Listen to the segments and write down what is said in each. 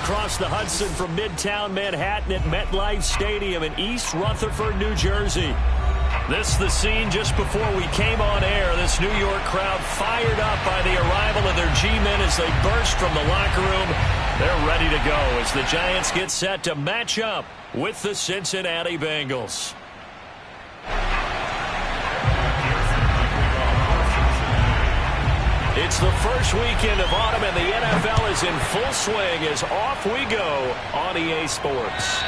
across the Hudson from Midtown Manhattan at MetLife Stadium in East Rutherford, New Jersey. This is the scene just before we came on air. This New York crowd fired up by the arrival of their G-men as they burst from the locker room. They're ready to go as the Giants get set to match up with the Cincinnati Bengals. It's the first weekend of autumn, and the NFL is in full swing as off we go on EA Sports.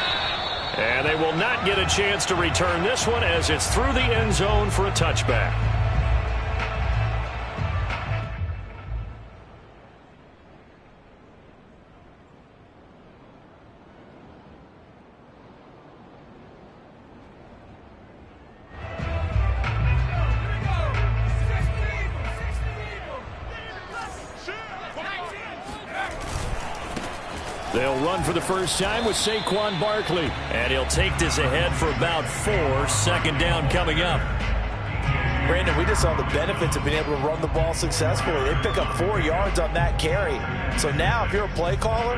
And they will not get a chance to return this one as it's through the end zone for a touchback. They'll run for the first time with Saquon Barkley. And he'll take this ahead for about 4. Second down coming up. Brandon, we just saw the benefits of being able to run the ball successfully. They pick up 4 yards on that carry. So now if you're a play caller,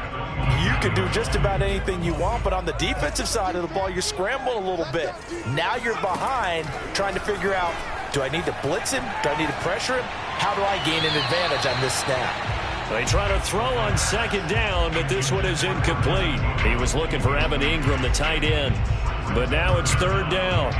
you can do just about anything you want. But on the defensive side of the ball, you're scrambling a little bit. Now you're behind trying to figure out, do I need to blitz him? Do I need to pressure him? How do I gain an advantage on this snap? They try to throw on second down, but this one is incomplete. He was looking for Evan Ingram, the tight end. But now it's third down.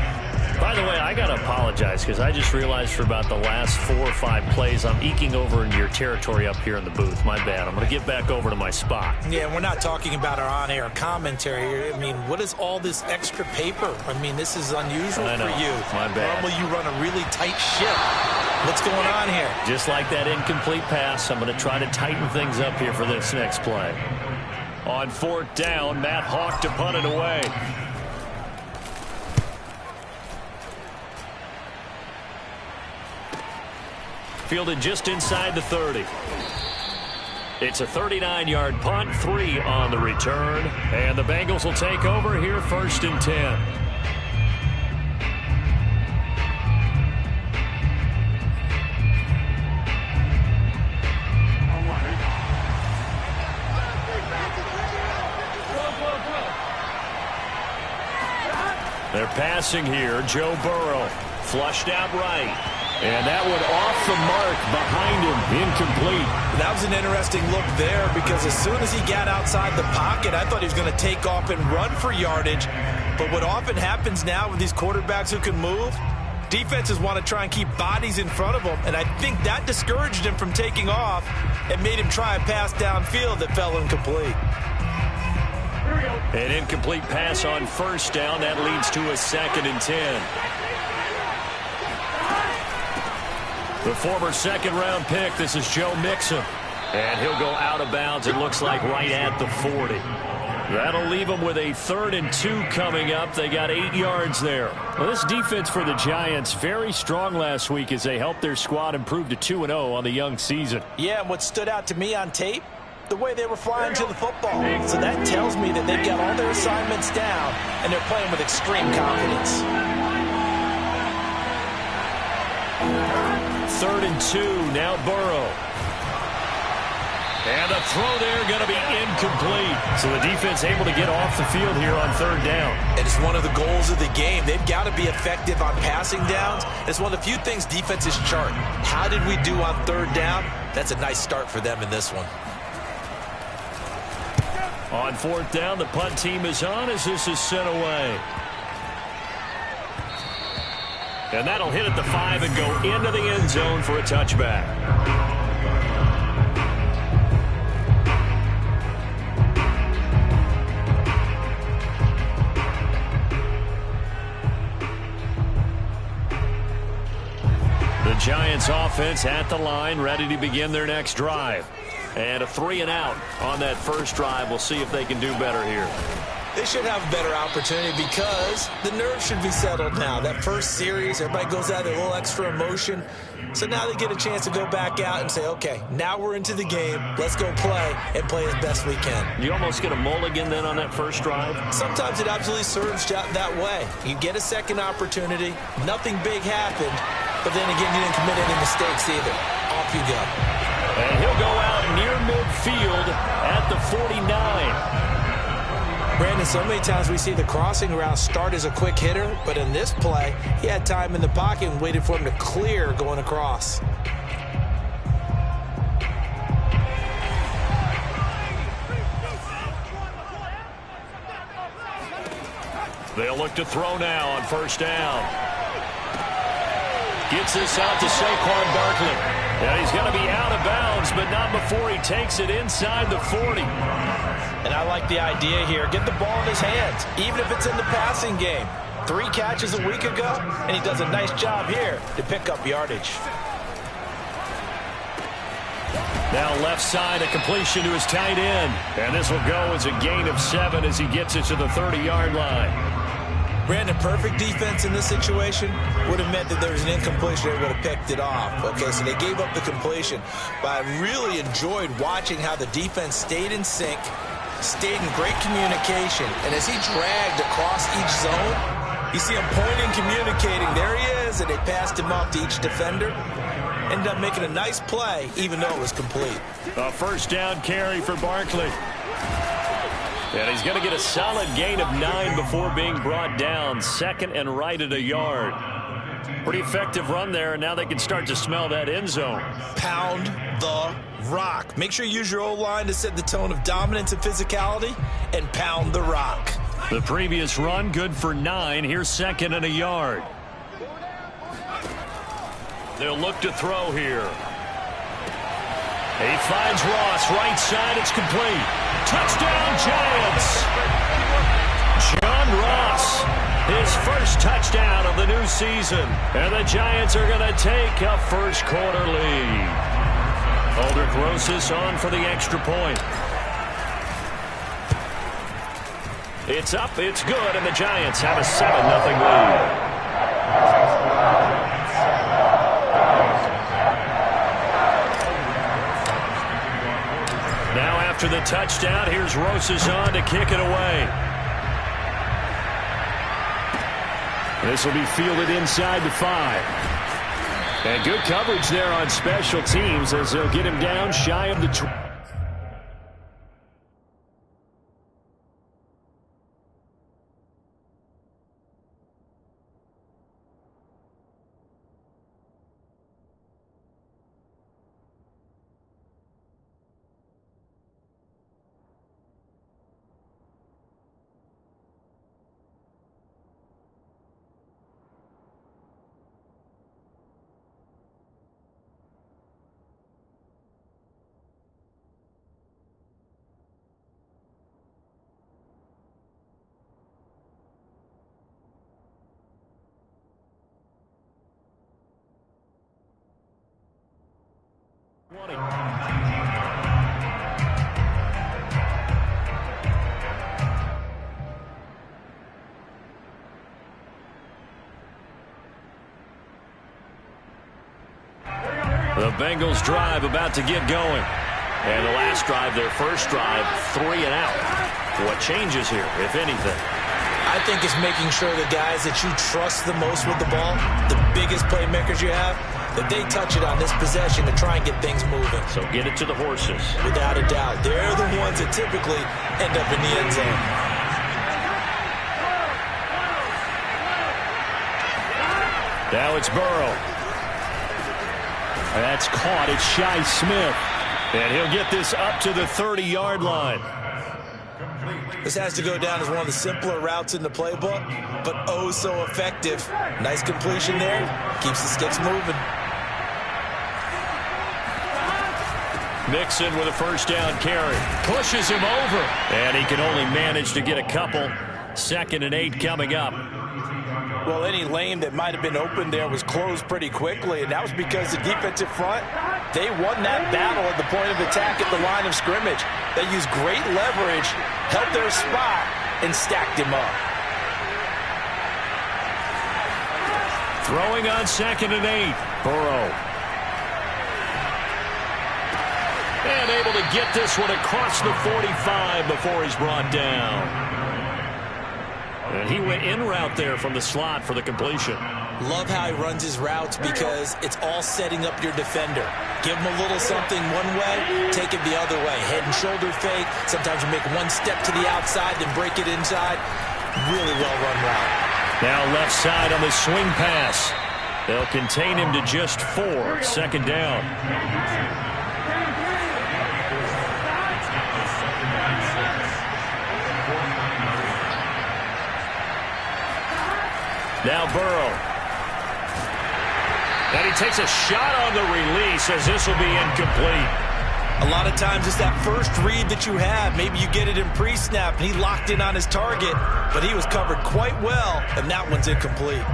By the way, I got to apologize because I just realized for about the last 4 or 5 plays, I'm eking over into your territory up here in the booth. My bad. I'm going to get back over to my spot. Yeah, we're not talking about our on-air commentary here. I mean, what is all this extra paper? I mean, this is unusual for you. My bad. Normally you run a really tight ship. What's going on here? Just like that incomplete pass, I'm going to try to tighten things up here for this next play. On 4th down, Matt Hawk to punt it away. Fielded just inside the 30. It's a 39-yard punt, 3 on the return. And the Bengals will take over here 1st and 10. They're passing here. Joe Burrow flushed out right. And that one off the mark behind him. Incomplete. That was an interesting look there because as soon as he got outside the pocket, I thought he was going to take off and run for yardage. But what often happens now with these quarterbacks who can move, defenses want to try and keep bodies in front of them. And I think that discouraged him from taking off and made him try a pass downfield that fell incomplete. An incomplete pass on 1st down. That leads to a 2nd and 10. The former 2nd-round pick, this is Joe Mixon. And he'll go out of bounds, it looks like, right at the 40. That'll leave them with a 3rd and 2 coming up. They got 8 yards there. Well, this defense for the Giants, very strong last week as they helped their squad improve to 2-0 on the young season. Yeah, and what stood out to me on tape, the way they were flying to the football. So that tells me that they've got all their assignments down, and they're playing with extreme confidence. 3rd and 2, now Burrow. And the throw there going to be incomplete. So the defense able to get off the field here on 3rd down. And it's one of the goals of the game. They've got to be effective on passing downs. It's one of the few things defenses chart. How did we do on 3rd down? That's a nice start for them in this one. On 4th down, the punt team is on as this is sent away. And that'll hit at the 5 and go into the end zone for a touchback. The Giants offense at the line, ready to begin their next drive. And a 3 and out on that first drive. We'll see if they can do better here. They should have a better opportunity because the nerves should be settled now. That first series, everybody goes out with a little extra emotion. So now they get a chance to go back out and say, okay, now we're into the game. Let's go play and play as best we can. You almost get a mulligan then on that first drive? Sometimes it absolutely serves that way. You get a second opportunity. Nothing big happened. But then again, you didn't commit any mistakes either. Off you go. And he'll go out near midfield at the 49. Brandon, so many times we see the crossing route start as a quick hitter, but in this play, he had time in the pocket and waited for him to clear going across. They'll look to throw now on first down. Gets this out to Saquon Barkley. And he's going to be out of bounds, but not before he takes it inside the 40. And I like the idea here. Get the ball in his hands, even if it's in the passing game. 3 catches a week ago, and he does a nice job here to pick up yardage. Now left side, a completion to his tight end. And this will go as a gain of 7 as he gets it to the 30-yard line. Brandon, perfect defense in this situation would have meant that there was an incompletion. They would have picked it off. Okay, so they gave up the completion. But I really enjoyed watching how the defense stayed in sync, stayed in great communication. And as he dragged across each zone, you see him pointing, communicating. There he is, and they passed him off to each defender. Ended up making a nice play, even though it was complete. A first down carry for Barkley. And he's going to get a solid gain of 9 before being brought down. 2nd and right at a yard. Pretty effective run there, and now they can start to smell that end zone. Pound the rock. Make sure you use your O-line to set the tone of dominance and physicality, and pound the rock. The previous run, good for 9. Here's 2nd and a yard. They'll look to throw here. He finds Ross, right side, it's complete. Touchdown, Giants! John Ross, his first touchdown of the new season. And the Giants are going to take a first quarter lead. Aldrich Rosas on for the extra point. It's up, it's good, and the Giants have a 7-0 lead. Now after the touchdown, here's Rosas on to kick it away. This will be fielded inside the 5. And good coverage there on special teams as they'll get him down shy of the 20. The Bengals drive about to get going. And the last drive, their first drive, 3 and out. What changes here, if anything? I think it's making sure the guys that you trust the most with the ball, the biggest playmakers you have, that they touch it on this possession to try and get things moving. So get it to the horses. Without a doubt. They're the ones that typically end up in the end zone. Now it's Burrow. That's caught. It's Shi Smith. And he'll get this up to the 30-yard line. This has to go down as one of the simpler routes in the playbook, but oh so effective. Nice completion there. Keeps the sticks moving. Mixon with a first down carry. Pushes him over. And he can only manage to get a couple. 2nd and 8 coming up. Well, any lane that might have been open there was closed pretty quickly, and that was because the defensive front, they won that battle at the point of attack at the line of scrimmage. They used great leverage, held their spot, and stacked him up. Throwing on 2nd and 8. Burrow. And able to get this one across the 45 before he's brought down. And he went in route there from the slot for the completion. Love how he runs his routes because it's all setting up your defender. Give him a little something one way, take it the other way. Head and shoulder fake. Sometimes you make one step to the outside, then break it inside. Really well-run route. Now left side on the swing pass. They'll contain him to just 4. Second down. Now Burrow. And he takes a shot on the release as this will be incomplete. A lot of times it's that first read that you have. Maybe you get it in pre-snap and he locked in on his target, but he was covered quite well, and that one's incomplete.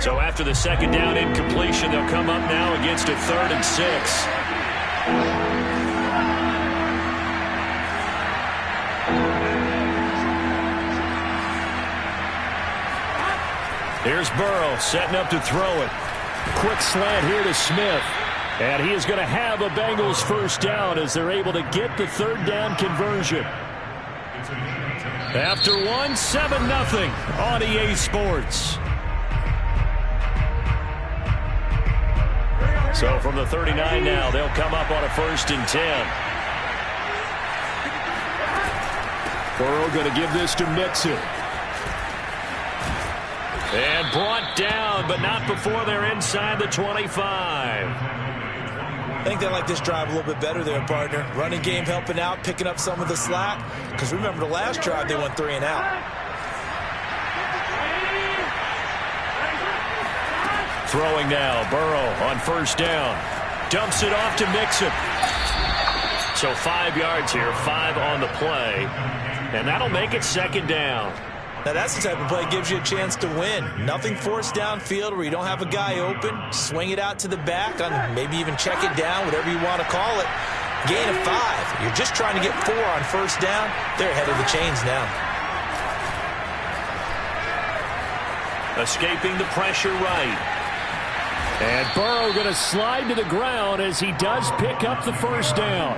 So after the second down incompletion, they'll come up now against a 3rd and 6. Here's Burrow setting up to throw it. Quick slant here to Smith. And he is going to have a Bengals first down as they're able to get the 3rd down conversion. After one, 7-0 on EA Sports. So from the 39 now, they'll come up on a 1st and 10. Burrow going to give this to Mixon. And brought down, but not before they're inside the 25. I think they like this drive a little bit better there, partner. Running game helping out, picking up some of the slack. Because remember, the last drive, they went 3 and out. Throwing now, Burrow on 1st down. Dumps it off to Mixon. So 5 yards here, 5 on the play. And that'll make it 2nd down. Now, that's the type of play that gives you a chance to win. Nothing forced downfield where you don't have a guy open. Swing it out to the back, on maybe even check it down, whatever you want to call it. Gain of 5. You're just trying to get 4 on 1st down. They're ahead of the chains now. Escaping the pressure right. And Burrow going to slide to the ground as he does pick up the 1st down.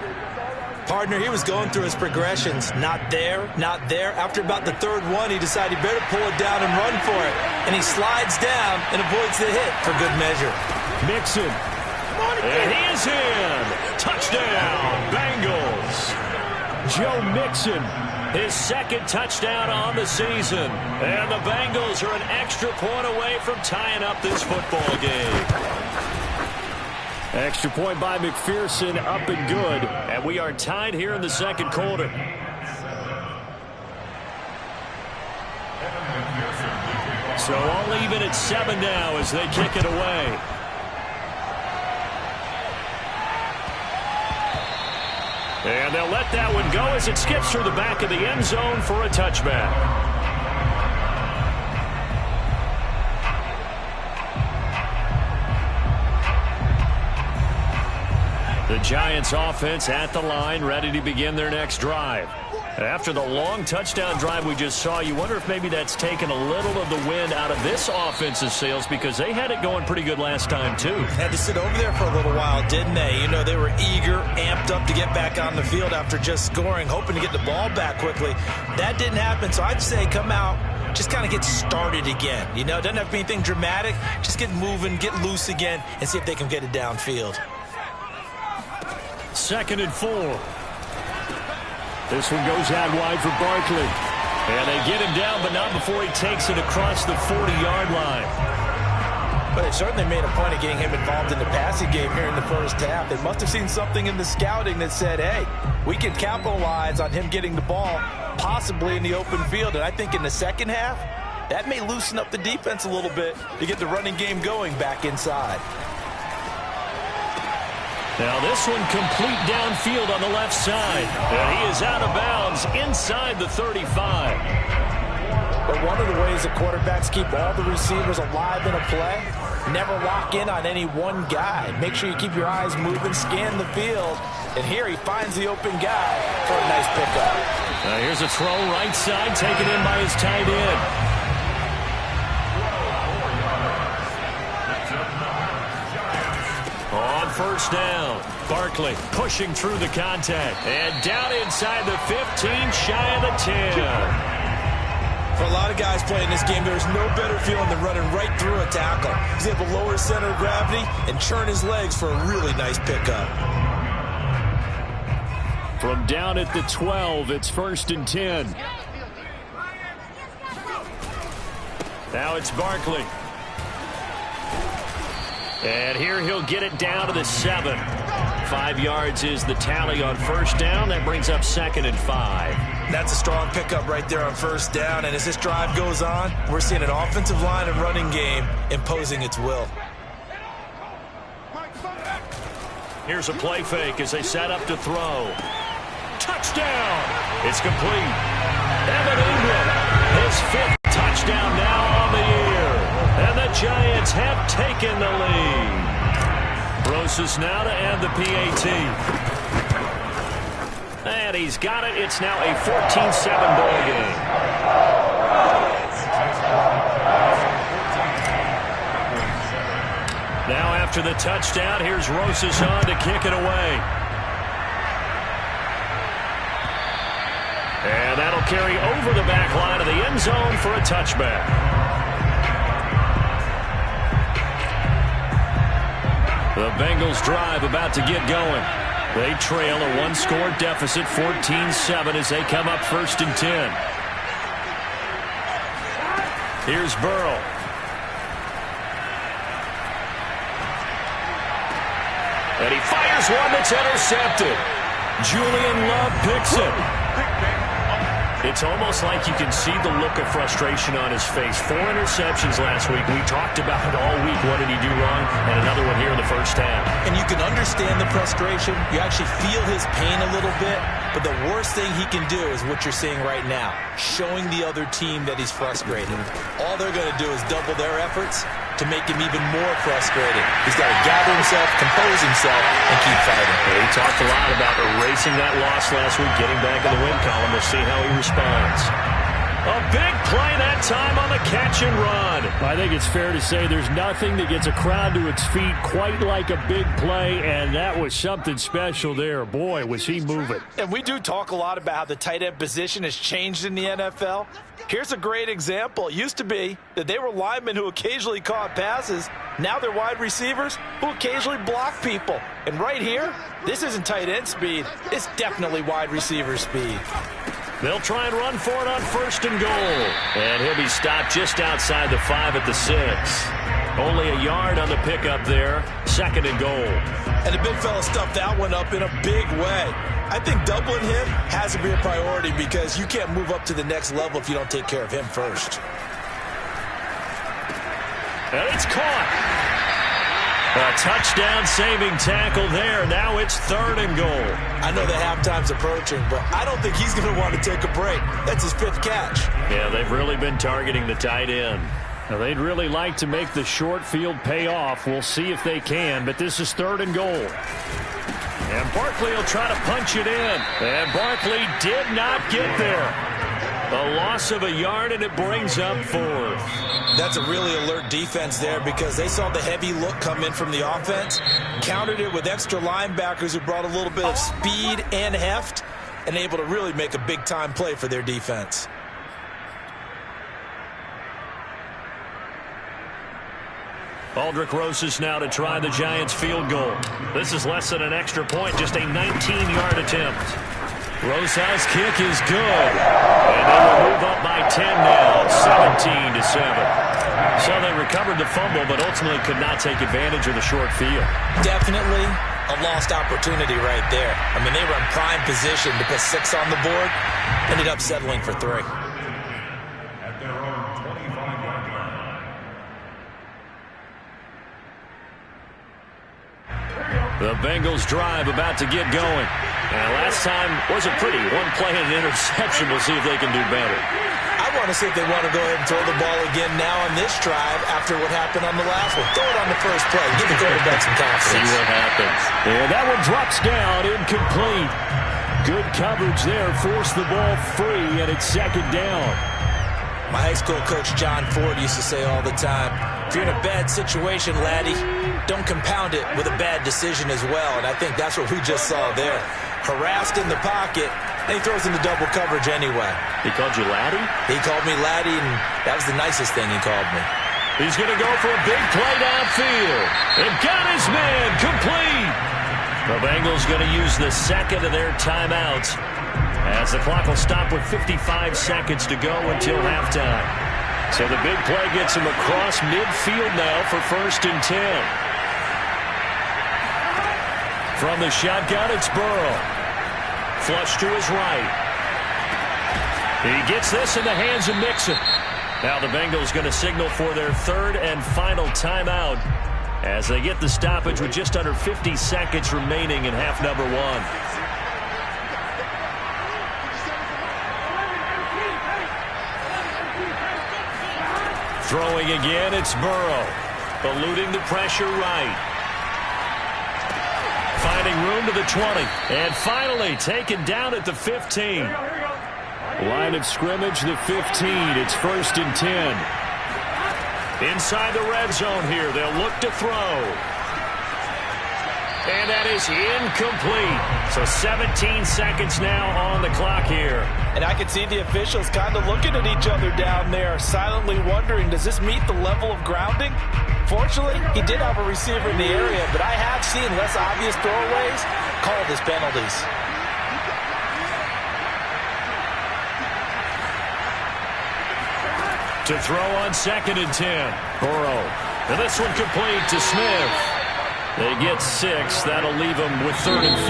Partner, he was going through his progressions. Not there, not there. After about the 3rd one, he decided he better pull it down and run for it. And he slides down and avoids the hit for good measure. Mixon. And he is in. Touchdown, Bengals. Joe Mixon, his 2nd touchdown on the season. And the Bengals are an extra point away from tying up this football game. Extra point by McPherson, up and good. And we are tied here in the 2nd quarter. So all even at 7 now as they kick it away. And they'll let that one go as it skips through the back of the end zone for a touchback. The Giants offense at the line, ready to begin their next drive. After the long touchdown drive we just saw, you wonder if maybe that's taken a little of the wind out of this offense's sails because they had it going pretty good last time too. Had to sit over there for a little while, didn't they? You know, they were eager, amped up to get back on the field after just scoring, hoping to get the ball back quickly. That didn't happen, so I'd say come out, just kind of get started again. You know, it doesn't have to be anything dramatic. Just get moving, get loose again, and see if they can get it downfield. 2nd and 4. This one goes out wide for Barkley. And they get him down, but not before he takes it across the 40-yard line. But they certainly made a point of getting him involved in the passing game here in the 1st half. They must have seen something in the scouting that said, hey, we can capitalize on him getting the ball possibly in the open field. And I think in the 2nd half, that may loosen up the defense a little bit to get the running game going back inside. Now this one complete downfield on the left side. And he is out of bounds inside the 35. But one of the ways that quarterbacks keep all the receivers alive in a play, never lock in on any one guy. Make sure you keep your eyes moving, scan the field. And here he finds the open guy for a nice pickup. Now here's a throw right side taken in by his tight end. On 1st down, Barkley pushing through the contact. And down inside the 15, shy of the 10. For a lot of guys playing this game, there's no better feeling than running right through a tackle. He's able to lower his center of gravity and churn his legs for a really nice pickup. From down at the 12, it's 1st and 10. Now it's Barkley. And here he'll get it down to the 7. 5 yards is the tally on 1st down. That brings up 2nd and 5. That's a strong pickup right there on 1st down. And as this drive goes on, we're seeing an offensive line and running game imposing its will. Here's a play fake as they set up to throw. Touchdown! It's complete. Evan Ingram, his 5th touchdown now on the year. And the Giants have taken the lead. Rosas now to end the PAT. And he's got it. It's now a 14-7 ball game. Now after the touchdown, here's Rosas on to kick it away. And that'll carry over the back line of the end zone for a touchback. The Bengals drive about to get going. They trail a 1-score deficit, 14-7, as they come up 1st and 10. Here's Burrow. And he fires one that's intercepted. Julian Love picks it. It's almost like you can see the look of frustration on his face. 4 interceptions last week. We talked about it all week. What did he do wrong? And another one here in the 1st half. And you can understand the frustration. You actually feel his pain a little bit. But the worst thing he can do is what you're seeing right now, showing the other team that he's frustrated. All they're going to do is double their efforts to make him even more frustrated. He's got to gather himself, compose himself, and keep fighting. He talked a lot about erasing that loss last week, getting back in the win column. We'll see how he responds. A big play that time on the catch and run. I think it's fair to say there's nothing that gets a crowd to its feet quite like a big play, and that was something special there. Boy, was he moving. And we do talk a lot about how the tight end position has changed in the NFL. Here's a great example. It used to be that they were linemen who occasionally caught passes. Now they're wide receivers who occasionally block people. And right here, this isn't tight end speed. It's definitely wide receiver speed. They'll try and run for it on 1st and goal. And he'll be stopped just outside the 5 at the 6. Only a yard on the pickup there. 2nd and goal. And the big fella stuffed that one up in a big way. I think doubling him has to be a priority because you can't move up to the next level if you don't take care of him first. And it's caught. A touchdown-saving tackle there. Now it's 3rd and goal. I know the halftime's approaching, but I don't think he's going to want to take a break. That's his 5th catch. Yeah, they've really been targeting the tight end. Now, they'd really like to make the short field pay off. We'll see if they can, but this is 3rd and goal. And Barkley will try to punch it in. And Barkley did not get there. A loss of a yard, and it brings up 4th. That's a really alert defense there because they saw the heavy look come in from the offense, countered it with extra linebackers who brought a little bit of speed and heft, and able to really make a big-time play for their defense. Aldrick Rosas now to try the Giants field goal. This is less than an extra point, just a 19-yard attempt. Rosas' kick is good. And they will move up by 10 now, 17-7. So they recovered the fumble, but ultimately could not take advantage of the short field. Definitely a lost opportunity right there. I mean, they were in prime position to put 6 on the board, ended up settling for 3. The Bengals drive about to get going. And last time was a pretty one play and an interception. We'll see if they can do better. I want to see if they want to go ahead and throw the ball again now on this drive after what happened on the last one. Throw it on the first play. Give the quarterback some confidence. See what happens. And that one drops down, incomplete. Good coverage there. Forced the ball free, and it's 2nd down. My high school coach John Ford used to say all the time, if you're in a bad situation, laddie, don't compound it with a bad decision as well. And I think that's what we just saw there. Harassed in the pocket, and he throws into double coverage anyway. He called you laddie? He called me laddie, and that was the nicest thing he called me. He's going to go for a big play downfield. And got his man complete. The Bengals going to use the second of their timeouts as the clock will stop with 55 seconds to go until halftime. So the big play gets him across midfield now for 1st and 10. From the shotgun, it's Burrow. Flush to his right. He gets this in the hands of Mixon. Now the Bengals going to signal for their 3rd and final timeout as they get the stoppage with just under 50 seconds remaining in half number 1. Throwing again, it's Burrow. Eluding the pressure right. Finding room to the 20. And finally taken down at the 15. Line of scrimmage, the 15. It's 1st and 10. Inside the red zone here. They'll look to throw. And that is incomplete. So 17 seconds now on the clock here. And I can see the officials kind of looking at each other down there, silently wondering, does this meet the level of grounding? Fortunately, he did have a receiver in the area, but I have seen less obvious throwaways called as penalties. To throw on 2nd and 10. Burrow. And this one complete to Smith. They get 6. That'll leave them with 3rd and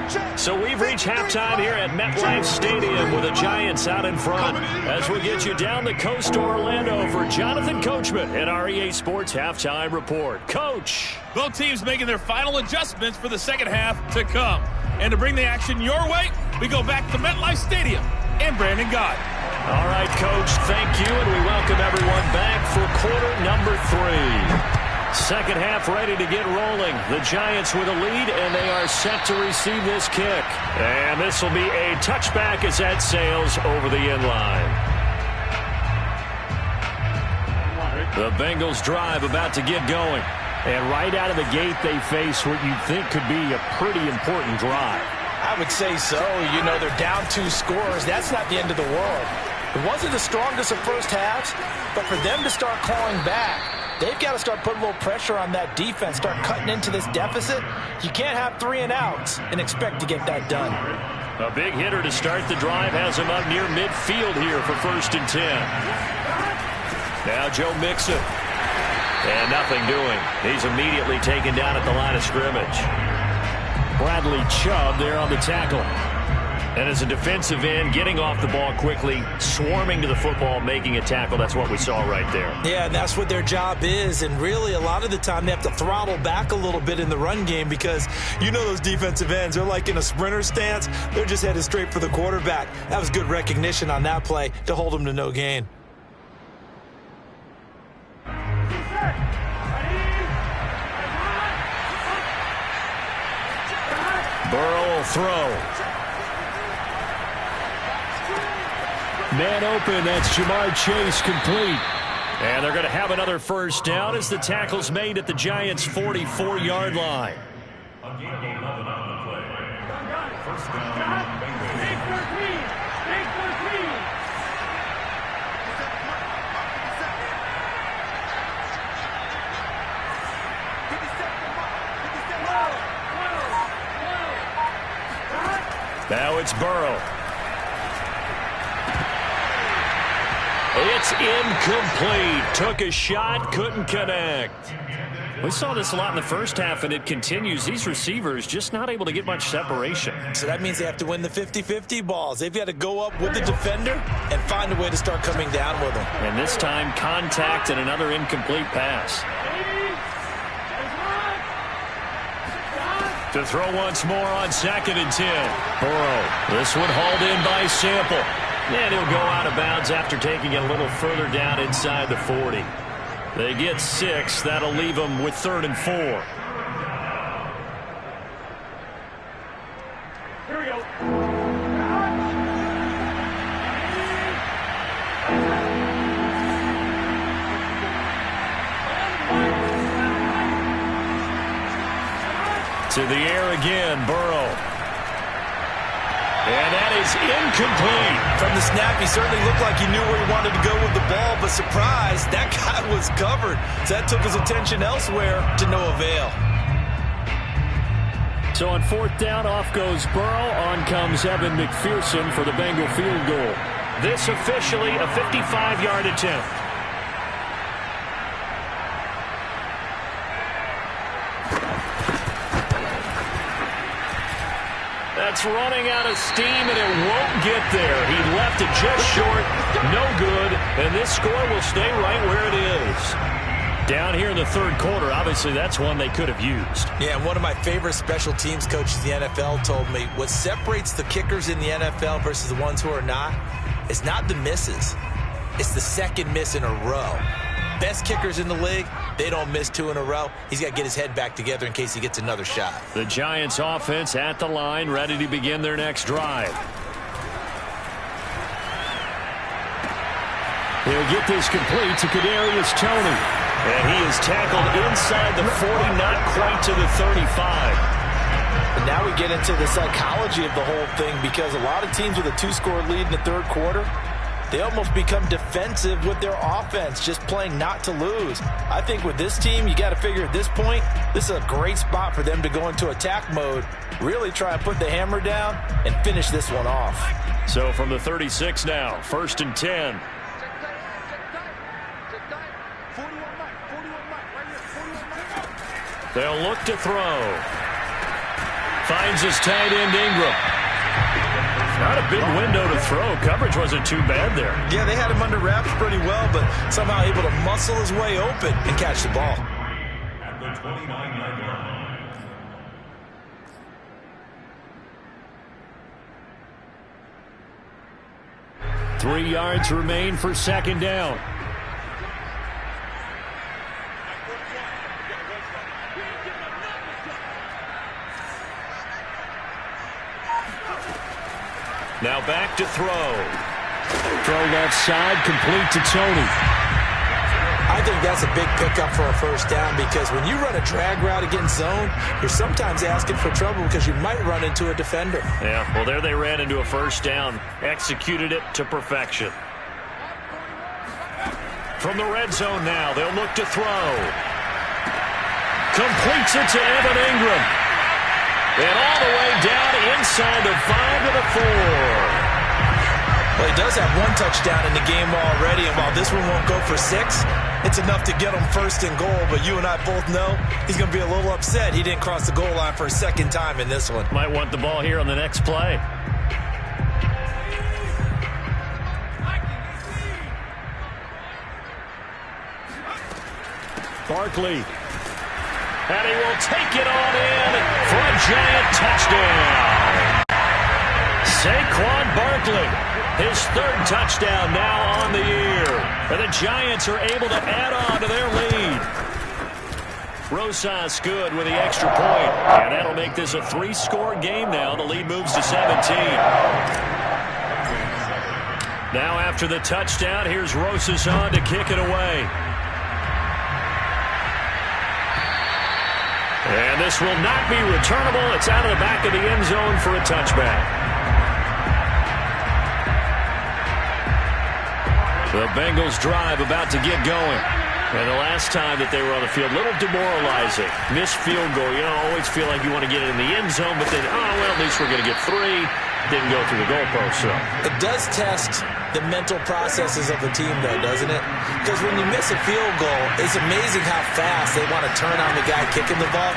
4. So we've reached halftime here at MetLife Stadium with the Giants out in front as we get you down the coast to Orlando for Jonathan Coachman at our EA Sports Halftime Report. Coach. Both teams making their final adjustments for the second half to come. And to bring the action your way, we go back to MetLife Stadium and Brandon Gott. All right, Coach, thank you, and we welcome everyone back for quarter number 3. Second half ready to get rolling. The Giants with a lead, and they are set to receive this kick. And this will be a touchback as that sails over the end line. The Bengals drive about to get going. And right out of the gate, they face what you think could be a pretty important drive. I would say so. You know, they're down 2 scores. That's not the end of the world. It wasn't the strongest of first halves, but for them to start clawing back, they've got to start putting a little pressure on that defense, start cutting into this deficit. You can't have 3 and outs and expect to get that done. A big hitter to start the drive has him up near midfield here for 1st and 10. Now Joe Mixon. And nothing doing. He's immediately taken down at the line of scrimmage. Bradley Chubb there on the tackle. And as a defensive end, getting off the ball quickly, swarming to the football, making a tackle. That's what we saw right there. Yeah, and that's what their job is. And really, a lot of the time, they have to throttle back a little bit in the run game because you know those defensive ends, they're like in a sprinter stance. They're just headed straight for the quarterback. That was good recognition on that play to hold them to no gain. Burrow will throw. Man open, that's Jamar Chase complete. And they're going to have another first down as the tackle's made at the Giants' 44-yard line. Now it's Burrow. It's incomplete. Took a shot, couldn't connect. We saw this a lot in the first half, and it continues. These receivers just not able to get much separation. So that means they have to win the 50-50 balls. They've got to go up with the defender and find a way to start coming down with them. And this time, contact and another incomplete pass. To throw once more on 2nd and 10. Burrow. This one hauled in by Sample. And he'll go out of bounds after taking it a little further down inside the 40. They get 6. That'll leave them with 3rd and 4. Here we go. To the air again, Burrow. And that is incomplete. From the snap, he certainly looked like he knew where he wanted to go with the ball, but surprise, that guy was covered. So that took his attention elsewhere to no avail. So on fourth down, off goes Burrow. On comes Evan McPherson for the Bengal field goal. This officially a 55-yard attempt. That's running out of steam, and it won't get there. He left it just short, no good, and this score will stay right where it is. Down here in the third quarter, obviously that's one they could have used. Yeah, and one of my favorite special teams coaches in the NFL told me what separates the kickers in the NFL versus the ones who are not is not the misses. It's the second miss in a row. Best kickers in the league, they don't miss 2 in a row. He's got to get his head back together in case he gets another shot. The Giants offense at the line, ready to begin their next drive. He'll get this complete to Kadarius Toney. And he is tackled inside the 40, not quite to the 35. And now we get into the psychology of the whole thing, because a lot of teams with a 2-score lead in the third quarter, they almost become defensive with their offense, just playing not to lose. I think with this team, you got to figure at this point, this is a great spot for them to go into attack mode, really try and put the hammer down and finish this one off. So from the 36 now, 1st and 10. They'll look to throw. Finds his tight end Ingram. Not a big window to throw. Coverage wasn't too bad there. Yeah, they had him under wraps pretty well, but somehow able to muscle his way open and catch the ball. At the 29-yard line. 3 yards remain for second down. Now back to throw. Throw left side, complete to Toney. I think that's a big pickup for a first down, because when you run a drag route against zone, you're sometimes asking for trouble because you might run into a defender. Yeah, well, there they ran into a first down. Executed it to perfection. From the red zone now, they'll look to throw. Completes it to Evan Ingram. And all the way down inside the 5 to the 4. Well, he does have 1 touchdown in the game already, and while this one won't go for 6, it's enough to get him 1st and goal. But you and I both know he's going to be a little upset he didn't cross the goal line for a 2nd time in this one. Might want the ball here on the next play. Barkley. And he will take it on in for a Giant touchdown. Saquon Barkley, his 3rd touchdown now on the year. And the Giants are able to add on to their lead. Rosas good with the extra point. And that'll make this a 3-score game now. The lead moves to 17. Now after the touchdown, here's Rosas on to kick it away. And this will not be returnable. It's out of the back of the end zone for a touchback. The Bengals drive about to get going. And the last time that they were on the field, a little demoralizing. Missed field goal. You know, always feel like you want to get it in the end zone, but then, oh, well, at least we're going to get 3. Didn't go through the goalpost, so. It does test the mental processes of the team, though, doesn't it? Because when you miss a field goal, it's amazing how fast they want to turn on the guy kicking the ball.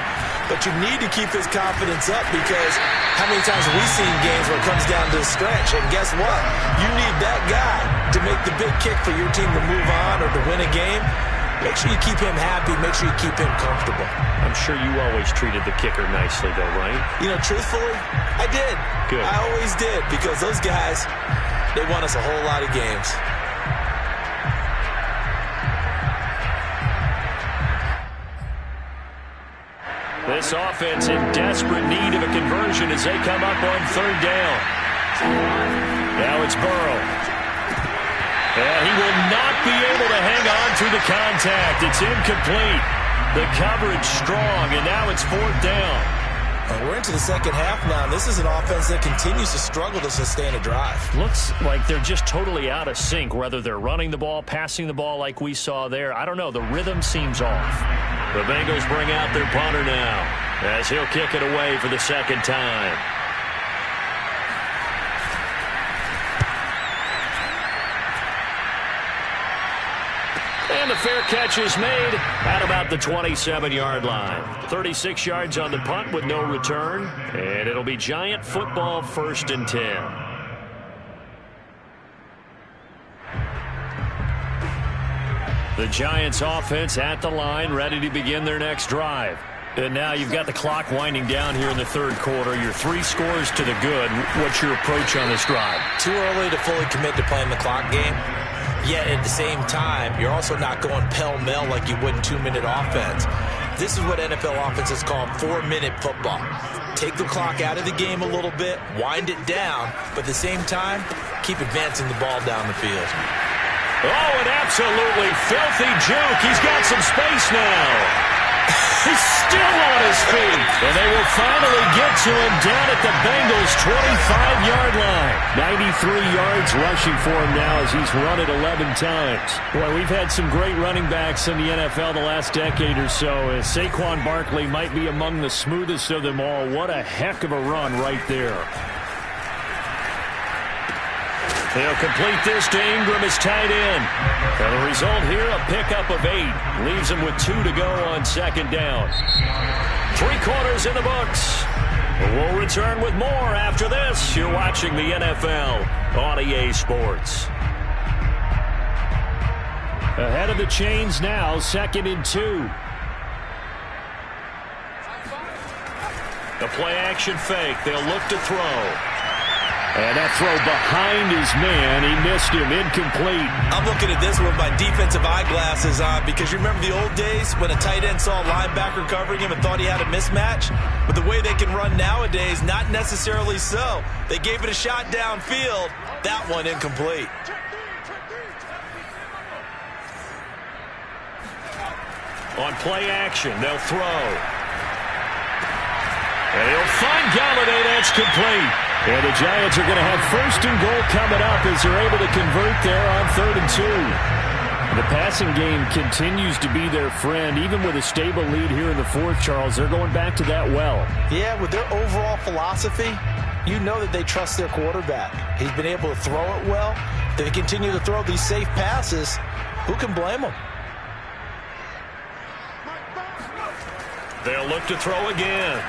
But you need to keep his confidence up, because how many times have we seen games where it comes down to a stretch? And guess what? You need that guy to make the big kick for your team to move on or to win a game. Make sure you keep him happy. Make sure you keep him comfortable. I'm sure you always treated the kicker nicely, though, right? You know, truthfully, I did. Good. I always did, because those guys, they won us a whole lot of games. This offense in desperate need of a conversion as they come up on 3rd down. Now it's Burrow. And he will not be able to hang on through the contact. It's incomplete. The coverage strong, and now it's 4th down. We're into the second half now, and this is an offense that continues to struggle to sustain a drive. Looks like they're just totally out of sync, whether they're running the ball, passing the ball like we saw there. I don't know. The rhythm seems off. The Bengals bring out their punter now as he'll kick it away for the second time. And the fair catch is made at about the 27-yard line. 36 yards on the punt with no return. And it'll be Giant football, 1st and 10. The Giants offense at the line, ready to begin their next drive. And now you've got the clock winding down here in the third quarter. You're 3 scores to the good. What's your approach on this drive? Too early to fully commit to playing the clock game. Yet at the same time, you're also not going pell-mell like you would in 2-minute offense. This is what NFL offenses call 4-minute football. Take the clock out of the game a little bit, wind it down, but at the same time, keep advancing the ball down the field. Oh, an absolutely filthy juke. He's got some space now. He's still on his feet. And they will finally get to him down at the Bengals' 25-yard line. 93 yards rushing for him now as he's run it 11 times. Boy, we've had some great running backs in the NFL the last decade or so. Saquon Barkley might be among the smoothest of them all. What a heck of a run right there. They'll complete this to Ingram as tight end. And the result here, a pickup of 8. Leaves him with 2 to go on second down. 3 quarters in the books. We'll return with more after this. You're watching the NFL on EA Sports. Ahead of the chains now, 2nd and 2. The play-action fake. They'll look to throw. And that throw behind his man. He missed him. Incomplete. I'm looking at this with my defensive eyeglasses on because you remember the old days when a tight end saw a linebacker covering him and thought he had a mismatch? But the way they can run nowadays, not necessarily so. They gave it a shot downfield. That one incomplete. On play action, they'll throw. And he'll find Galladay. That's complete. And the Giants are going to have 1st and goal coming up as they're able to convert there on 3rd and 2. The passing game continues to be their friend. Even with a stable lead here in the 4th, Charles, they're going back to that well. Yeah, with their overall philosophy, you know that they trust their quarterback. He's been able to throw it well. They continue to throw these safe passes. Who can blame them? They'll look to throw again.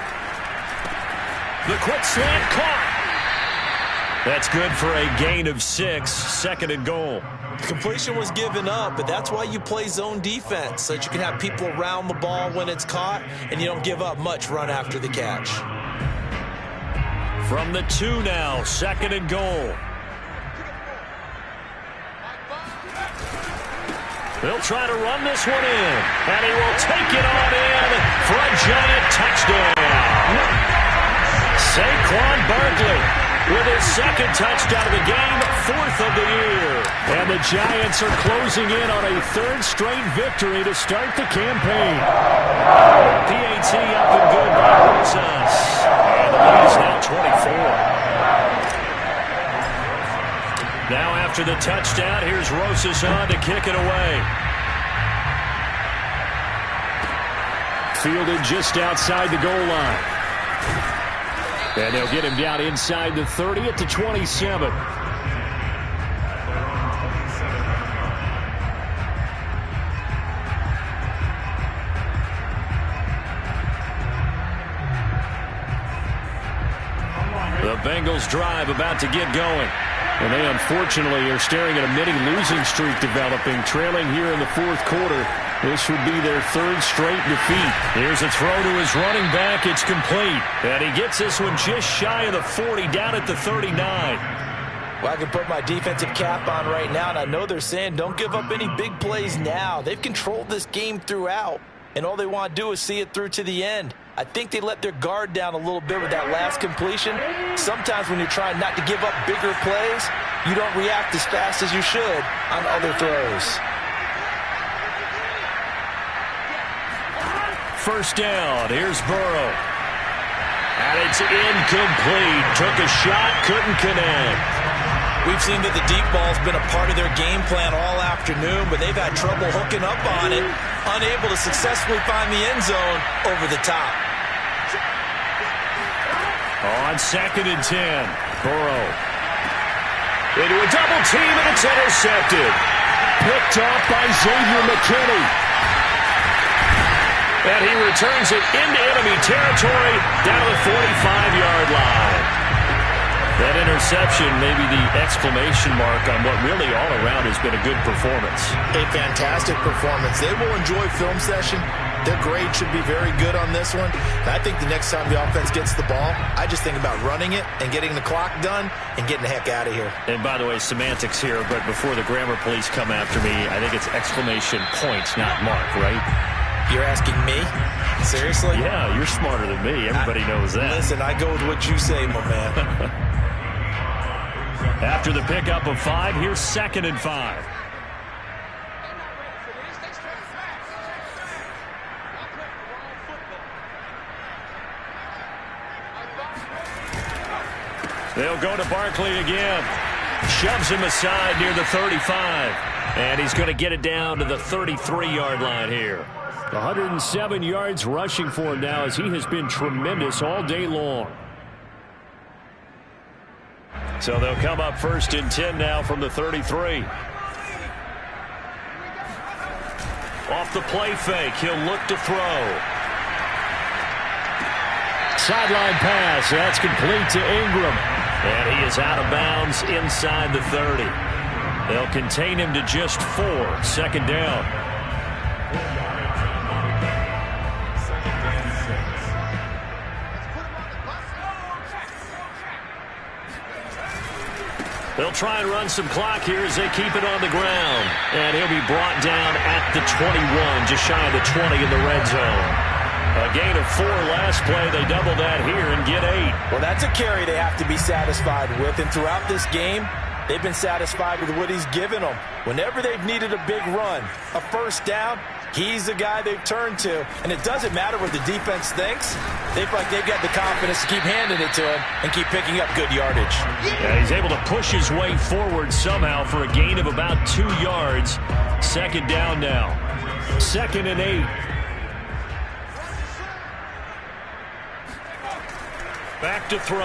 The quick slant caught. That's good for a gain of 6, 2nd and goal. The completion was given up, but that's why you play zone defense, so that you can have people around the ball when it's caught, and you don't give up much run after the catch. From the 2 now, 2nd and goal. They'll try to run this one in, and he will take it on in for a Giant touchdown. Saquon Barkley with his 2nd touchdown of the game, 4th of the year. And the Giants are closing in on a 3rd straight victory to start the campaign. PAT up and good by Rosas. And the lead is now 24. Now after the touchdown, here's Rosas on to kick it away. Fielded just outside the goal line. And they'll get him down inside the 30 at the 27. The Bengals drive about to get going. And they unfortunately are staring at a mini losing streak developing, trailing here in the 4th quarter. This would be their 3rd straight defeat. Here's a throw to his running back. It's complete. And he gets this one just shy of the 40, down at the 39. Well, I can put my defensive cap on right now, and I know they're saying don't give up any big plays now. They've controlled this game throughout, and all they want to do is see it through to the end. I think they let their guard down a little bit with that last completion. Sometimes when you're trying not to give up bigger plays, you don't react as fast as you should on other throws. First down. Here's Burrow. And it's incomplete. Took a shot, couldn't connect. We've seen that the deep ball's been a part of their game plan all afternoon, but they've had trouble hooking up on it, unable to successfully find the end zone over the top. On 2nd and 10, Burrow. Into a double team, and it's intercepted. Picked off by Xavier McKinney. And he returns it into enemy territory down to the 45-yard line. That interception may be the exclamation mark on what really all around has been a good performance. A fantastic performance. They will enjoy film session. Their grade should be very good on this one. And I think the next time the offense gets the ball, I just think about running it and getting the clock done and getting the heck out of here. And by the way, semantics here, but before the grammar police come after me, I think it's exclamation point, not mark, right? You're asking me? Seriously? Yeah, you're smarter than me. Everybody knows that. Listen, I go with what you say, my man. After the pickup of 5, here's 2nd and 5. They'll go to Barkley again. Shoves him aside near the 35. And he's going to get it down to the 33-yard line here. 107 yards rushing for him now as he has been tremendous all day long. So they'll come up 1st and 10 now from the 33. Off the play fake, he'll look to throw. Sideline pass, that's complete to Ingram. And he is out of bounds inside the 30. They'll contain him to just 4. 2nd down. They'll try and run some clock here as they keep it on the ground. And he'll be brought down at the 21, just shy of the 20 in the red zone. A gain of 4 last play. They double that here and get 8. Well, that's a carry they have to be satisfied with. And throughout this game, they've been satisfied with what he's given them. Whenever they've needed a big run, a 1st down, he's the guy they've turned to. And it doesn't matter what the defense thinks. They feel like they've got the confidence to keep handing it to him and keep picking up good yardage. Yeah, he's able to push his way forward somehow for a gain of about 2 yards. 2nd down now. 2nd and 8. Back to throw.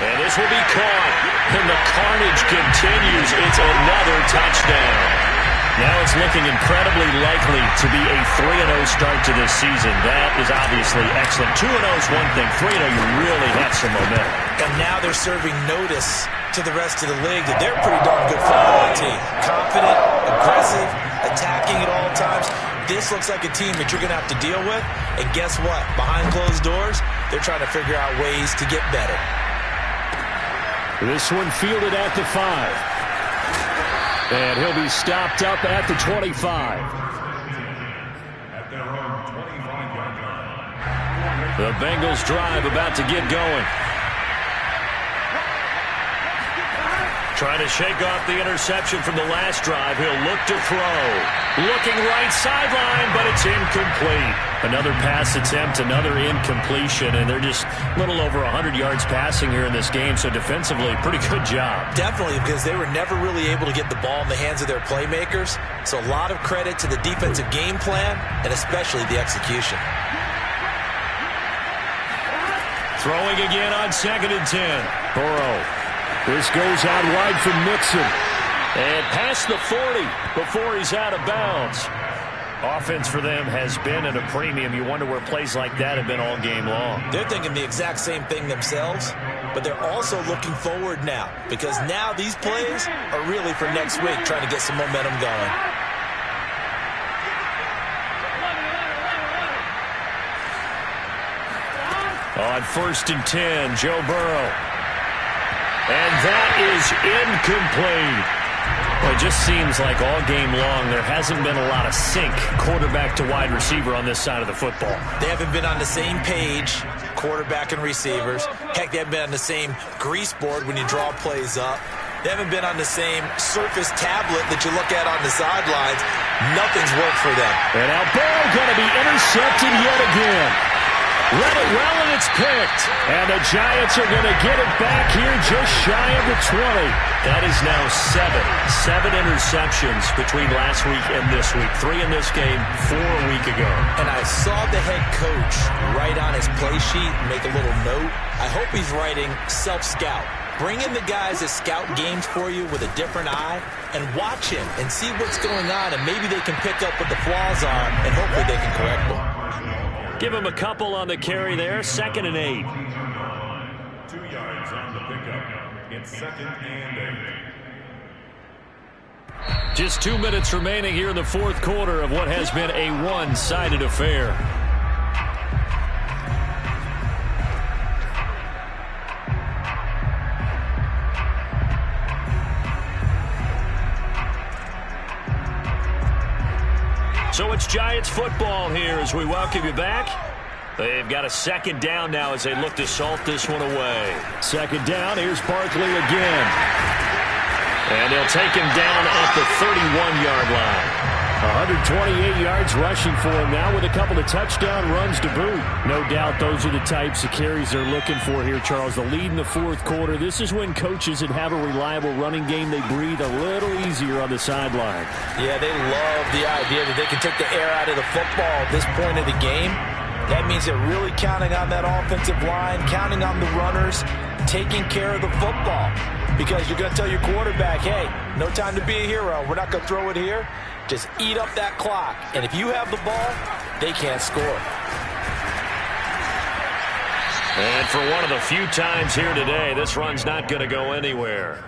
And this will be caught. And the carnage continues. It's another touchdown. Now it's looking incredibly likely to be a 3-0 start to this season. That is obviously excellent. 2-0 is one thing. 3-0, you really have some momentum. And now they're serving notice to the rest of the league that they're a pretty darn good football team. Confident, aggressive, attacking at all times. This looks like a team that you're going to have to deal with. And guess what? Behind closed doors, they're trying to figure out ways to get better. This one fielded at the 5. And he'll be stopped up at the 25. At their own 25-yard line. The Bengals drive about to get going. Trying to shake off the interception from the last drive. He'll look to throw. Looking right sideline, but it's incomplete. Another pass attempt, another incompletion, and they're just a little over 100 yards passing here in this game, so defensively, pretty good job. Definitely, because they were never really able to get the ball in the hands of their playmakers, so a lot of credit to the defensive game plan, and especially the execution. Throwing again on 2nd and 10. Burrow. This goes out wide from Mixon. And past the 40 before he's out of bounds. Offense for them has been at a premium. You wonder where plays like that have been all game long. They're thinking the exact same thing themselves, but they're also looking forward now, because now these plays are really for next week, trying to get some momentum going. On 1st and 10, Joe Burrow. And that is incomplete. Well, it just seems like all game long there hasn't been a lot of sync quarterback to wide receiver on this side of the football. They haven't been on the same page, quarterback and receivers. Heck, they haven't been on the same grease board when you draw plays up. They haven't been on the same surface tablet that you look at on the sidelines. Nothing's worked for them. And now Burrow going to be intercepted yet again. Read it well, and it's picked. And the Giants are going to get it back here just shy of the 20. That is now 7 interceptions between last week and this week. 3 in this game, 4 a week ago. And I saw the head coach write on his play sheet, make a little note. I hope he's writing self-scout. Bring in the guys that scout games for you with a different eye and watch him and see what's going on, and maybe they can pick up what the flaws are, and hopefully they can correct them. Give him a couple on the carry there. 2nd and 8. 2 yards on the pickup. It's 2nd and 8. Just 2 minutes remaining here in the fourth quarter of what has been a one-sided affair. So it's Giants football here as we welcome you back. They've got a 2nd down now as they look to salt this one away. 2nd down, here's Barkley again. And they'll take him down at the 31-yard line. 128 yards rushing for him now with a couple of touchdown runs to boot. No doubt those are the types of carries they're looking for here, Charles. The lead in the fourth quarter. This is when coaches that have a reliable running game, they breathe a little easier on the sideline. Yeah, they love the idea that they can take the air out of the football at this point of the game. That means they're really counting on that offensive line, counting on the runners, taking care of the football. Because you're going to tell your quarterback, hey, no time to be a hero. We're not going to throw it here. Just eat up that clock. And if you have the ball, they can't score. And for one of the few times here today, this run's not going to go anywhere.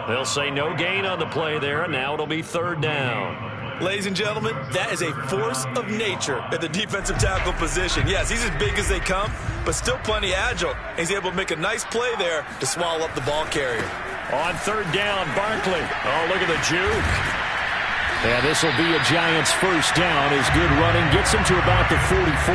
They'll say no gain on the play there, and now it'll be 3rd down. Ladies and gentlemen, that is a force of nature at the defensive tackle position. Yes, he's as big as they come, but still plenty agile. He's able to make a nice play there to swallow up the ball carrier. On 3rd down, Barkley. Oh, look at the juke. Yeah, this will be a Giants 1st down. His good running gets him to about the 44.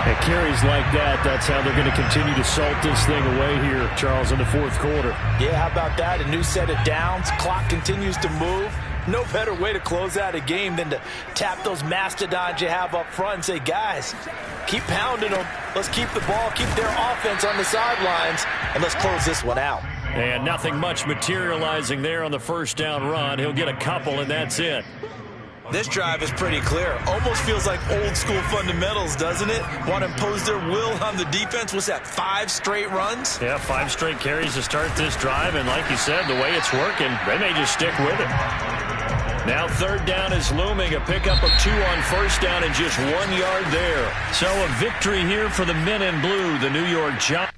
And carries like that, that's how they're going to continue to salt this thing away here, Charles, in the fourth quarter. Yeah, how about that? A new set of downs. Clock continues to move. No better way to close out a game than to tap those mastodons you have up front and say, guys, keep pounding them. Let's keep the ball, keep their offense on the sidelines, and let's close this one out. And nothing much materializing there on the 1st down run. He'll get a couple, and that's it. This drive is pretty clear. Almost feels like old school fundamentals, doesn't it? Want to impose their will on the defense. What's that, 5 straight runs? Yeah, 5 straight carries to start this drive. And like you said, the way it's working, they may just stick with it. Now 3rd down is looming. A pickup of 2 on 1st down and just 1 yard there. So a victory here for the men in blue, the New York Giants.